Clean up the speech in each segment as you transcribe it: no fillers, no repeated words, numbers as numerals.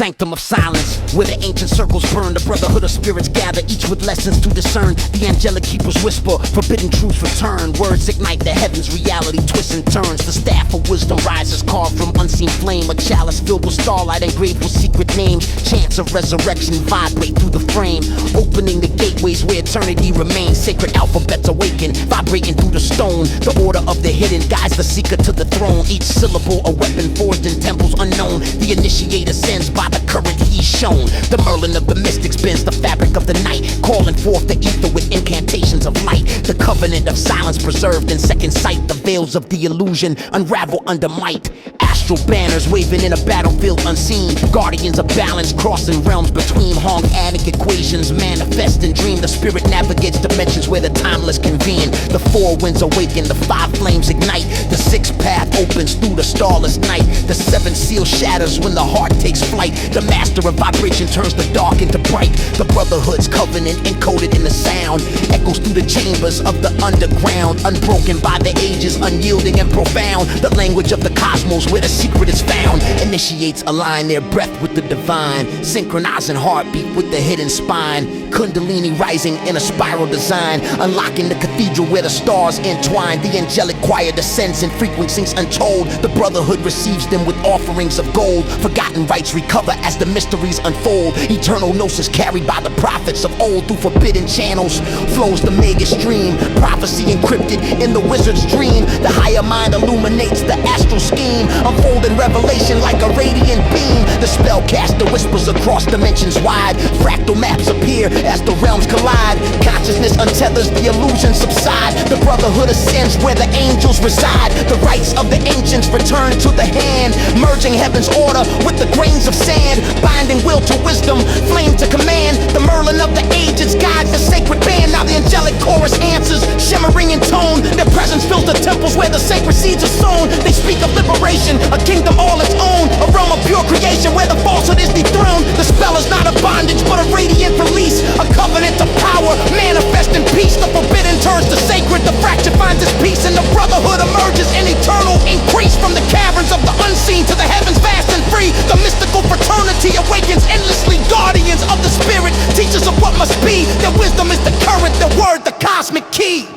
Sanctum of silence, where the ancient circles burn, the brotherhood of spirits gather, each with lessons to discern. The angelic keepers whisper, forbidden truths return. Words ignite the heavens, reality twists and turns. The staff of wisdom rises, carved from unseen flame. A chalice filled with starlight engraved with secret names. Chants of resurrection vibrate through the frame, opening the gateways where eternity remains. Sacred alphabets awaken, vibrating through the stone. The order of the hidden guides the seeker to the throne. Each syllable a weapon forged in temples unknown. The initiator sends by the current he's shown. The Merlin of the mystics bends the fabric of the night, calling forth the ether with incantations of light. The covenant of silence preserved in second sight. The veils of the illusion unravel under might. Astral banners waving in a battlefield unseen. Guardians of balance crossing realms between. Hong-adic equations manifest and dream. The spirit navigates dimensions where the timeless convene. The four winds awaken, the five flames ignite. The sixth path opens through the starless night. The seventh seal shatters when the heart takes flight. The master of vibration turns the dark into bright. The brotherhood's covenant encoded in the sound echoes through the chambers of the underground. Unbroken by the ages, unyielding and profound. The language of the cosmos where the secret is found. Initiates align their breath with the divine, synchronizing heartbeat with the hidden spine. Kundalini rising in a spiral design, unlocking the cathedral where the stars entwine. The angelic choir descends in frequencies untold. The brotherhood receives them with offerings of gold. Forgotten rites recover as the mysteries unfold. Eternal gnosis carried by the prophets of old. Through forbidden channels flows the mega stream. Prophecy encrypted in the wizard's dream. The higher mind illuminates the astral scheme, unfolding revelation like a radiant beam. The spellcaster whispers across dimensions wide. Fractal maps appear as the realms collide. Consciousness untethers, the illusions subside. The brotherhood ascends where the angels reside. The rites of the ancients return to the hand, merging heaven's order with the grains of sand. Binding will to wisdom, flame to command. The Merlin of the ages guides the sacred band. Now the angelic chorus answers, shimmering in tone. Their presence fills the temples where the sacred seeds are sown. They speak of liberation, a kingdom all its own. A realm of pure creation where the falsehood is dethroned. The spell is not a bondage but a radiant release. A covenant of power, manifest in peace. The forbidden turns to sacred, the fracture finds its peace. And the brotherhood emerges in eternal increase. From the caverns of the unseen to the heavens vast and free. The mystical fraternity awakens endlessly. Guardians of the spirit, teachers of what must be. Their wisdom is the current, their word the cosmic key.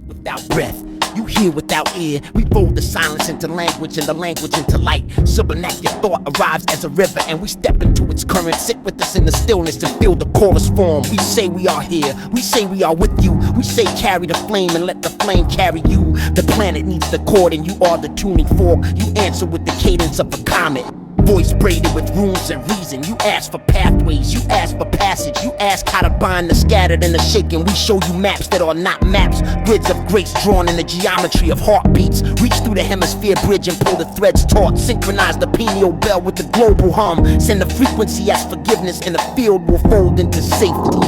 Without breath, you hear without ear. We fold the silence into language and the language into light. Subinac, your thought arrives as a river and we step into its current. Sit with us in the stillness and feel the chorus form. We say we are here, we say we are with you. We say carry the flame and let the flame carry you. The planet needs the chord and you are the tuning fork. You answer with the cadence of a comet. Voice braided with runes and reason. You ask for pathways, you ask for passage. You ask how to bind the scattered and the shaken. We show you maps that are not maps. Grids of grace drawn in the geometry of heartbeats. Reach through the hemisphere bridge and pull the threads taut. Synchronize the pineal bell with the global hum. Send the frequency as forgiveness and the field will fold into safety.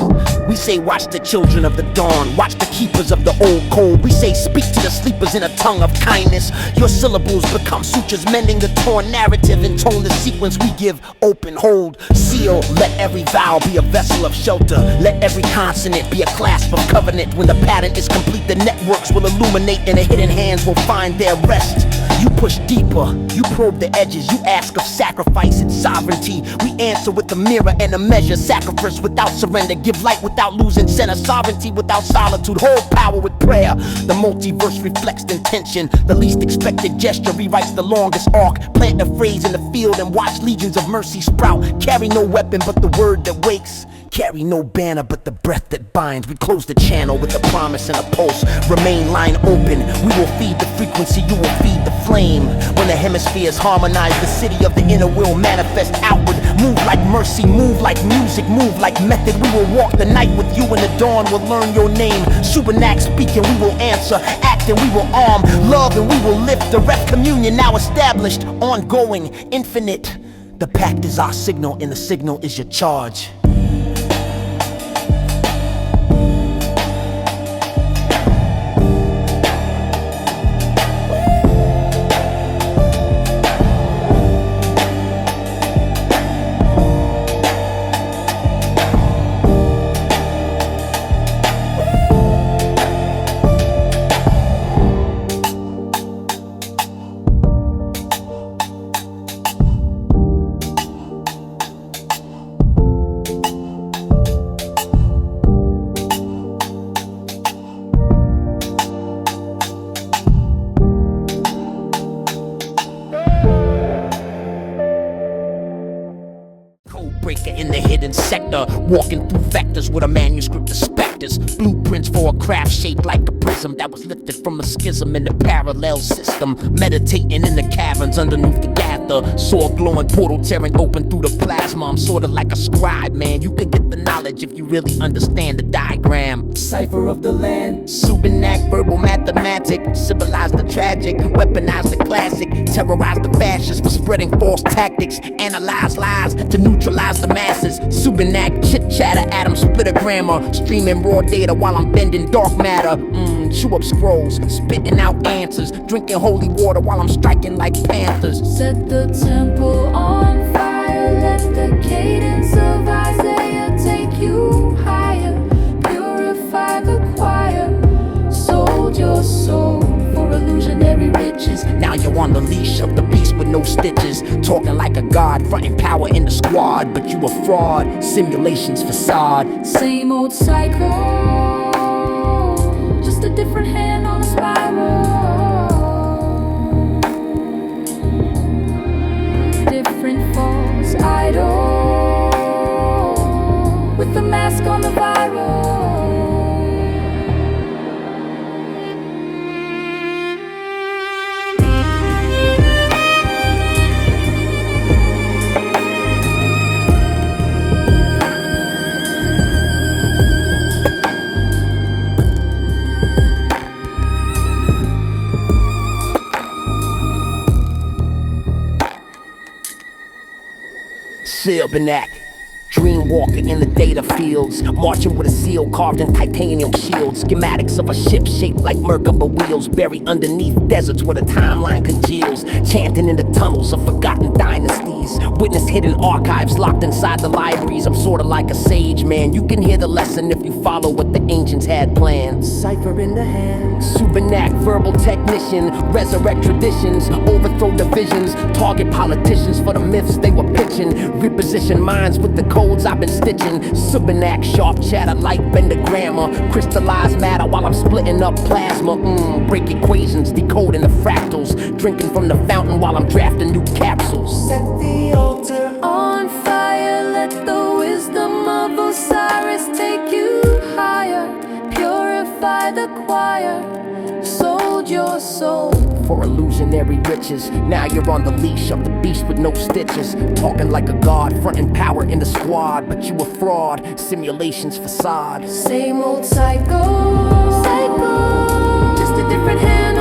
We say watch the children of the dawn, watch the keepers of the old code. We say speak to the sleepers in a tongue of kindness. Your syllables become sutures, mending the torn narrative and tone the sequence we give. Open, hold, seal. Let every vowel be a vessel of shelter. Let every consonant be a clasp of covenant. When the pattern is complete, the networks will illuminate and the hidden hands will find their rest. You push deeper, you probe the edges. You ask of sacrifice and sovereignty. We answer with a mirror and a measure. Sacrifice without surrender, give light without losing center. Sovereignty without solitude, hold power with prayer. The multiverse reflects intention. The least expected gesture rewrites the longest arc. Plant a phrase in the field and watch legions of mercy sprout. Carry no weapon but the word that wakes. Carry no banner but the breath that binds. We close the channel with a promise and a pulse. Remain line open. We will feed the frequency, you will feed the flame. When the hemispheres harmonize, the city of the inner will manifest outward. Move like mercy, move like music, move like method. We will walk the night with you and the dawn will learn your name. Subinac speaking, we will answer. Act and we will arm. Love and we will lift. Direct communion now established. Ongoing, infinite. The pact is our signal and the signal is your charge. the hidden sector, walking through vectors with a manuscript of specters, blueprints for a craft shaped like a prism that was lifted from a schism in the parallel system, meditating in the caverns underneath the gather, saw a glowing portal tearing open through the plasma. I'm sorta like a scribe, man, you can get the knowledge if you really understand the diagram. Cipher of the land, Subinac, verbal mathematic, civilize the tragic, weaponize the classic, terrorize the fascists for spreading false tactics, analyze lies to neutralize the masses. Subinac, chit chatter, atom splitter grammar, streaming raw data while I'm bending dark matter. Chew up scrolls, spitting out answers, drinking holy water while I'm striking like panthers. Set the temple on fire, let the cadence of Isaiah take you higher. Purify the choir, sold your soul for illusionary riches. Now you're on the leash of the beast with no stitches, talking like a god, fronting power in the squad, but you a fraud, simulation's facade. Same old cycle, just a different hand on a spiral. Different false idol, with the mask on the viral. Subinac, dream walker in the data fields, marching with a seal carved in titanium shields, schematics of a ship shaped like Merkaba wheels, buried underneath deserts where the timeline congeals, chanting in the tunnels of forgotten dynasties, witness hidden archives locked inside the libraries. I'm sorta like a sage, man, you can hear the lesson if you follow what the ancients had planned. Cipher in the hand, Subinac, verbal technician, resurrect traditions, overthrow divisions, target politicians for the myths they were pitching, reposition minds with the codes I've been stitching. Subinac, sharp chatter, light bender grammar, crystallized matter while I'm splitting up plasma. Break equations, decoding the fractals, drinking from the fountain while I'm drafting new capsules. Set the altar On fire, let the wisdom of Osiris take you higher. Purify the choir, sold your soul for illusionary riches. Now you're on the leash of the beast with no stitches, talking like a god, fronting power in the squad, but you a fraud, simulation's facade. Same old cycle, just a different hand